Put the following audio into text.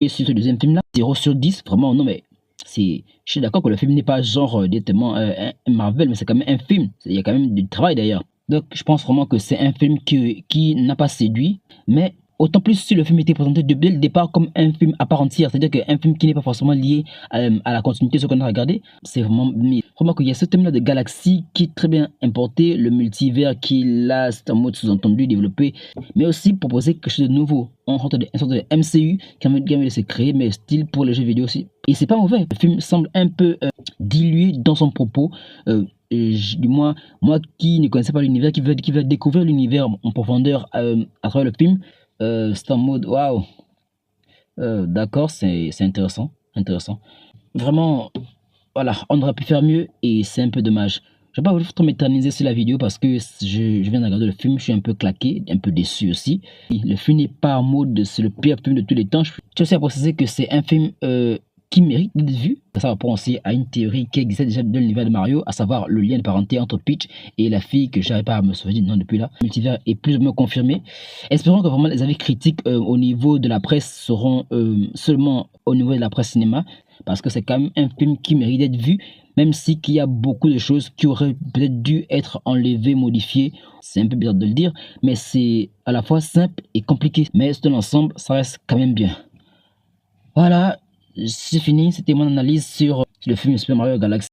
Et sur ce deuxième film là, 0 sur 10, vraiment non mais je suis d'accord que le film n'est pas genre directement un Marvel, mais c'est quand même un film. Il y a quand même du travail derrière. Donc je pense vraiment que c'est un film qui n'a pas séduit, mais autant plus si le film était présenté dès le départ comme un film à part entière, c'est-à-dire qu'un film qui n'est pas forcément lié à la continuité de ce qu'on a regardé, c'est vraiment mieux. Remarque qu'il y a ce thème-là de galaxie qui est très bien importé, le multivers qui là, c'est un mode sous-entendu, développé, mais aussi proposer quelque chose de nouveau, une sorte de MCU qui a envie de se créer, mais style pour les jeux vidéo aussi. Et c'est pas mauvais, le film semble un peu dilué dans son propos, du moins, moi qui ne connaissais pas l'univers, qui veut découvrir l'univers en profondeur à travers le film, c'est en mode waouh, d'accord, c'est intéressant, intéressant. Vraiment, voilà, on aurait pu faire mieux et c'est un peu dommage. Je vais pas trop m'éterniser sur la vidéo parce que je viens de regarder le film, je suis un peu claqué, un peu déçu aussi. Le film n'est pas en mode c'est le pire film de tous les temps. Je tiens aussi à préciser que c'est un film qui mérite d'être vu. Ça va penser à une théorie qui existait déjà dans l'univers de Mario, à savoir le lien de parenté entre Peach et la fille que j'arrive pas à me souvenir du nom depuis là. Le multivers est plus ou moins confirmé. Espérons que vraiment les avis critiques au niveau de la presse seront seulement au niveau de la presse cinéma, parce que c'est quand même un film qui mérite d'être vu, même si qu'il y a beaucoup de choses qui auraient peut-être dû être enlevées, modifiées. C'est un peu bizarre de le dire, mais c'est à la fois simple et compliqué. Mais dans l'ensemble, ça reste quand même bien. Voilà, c'est fini. C'était mon analyse sur le film Super Mario Galaxy.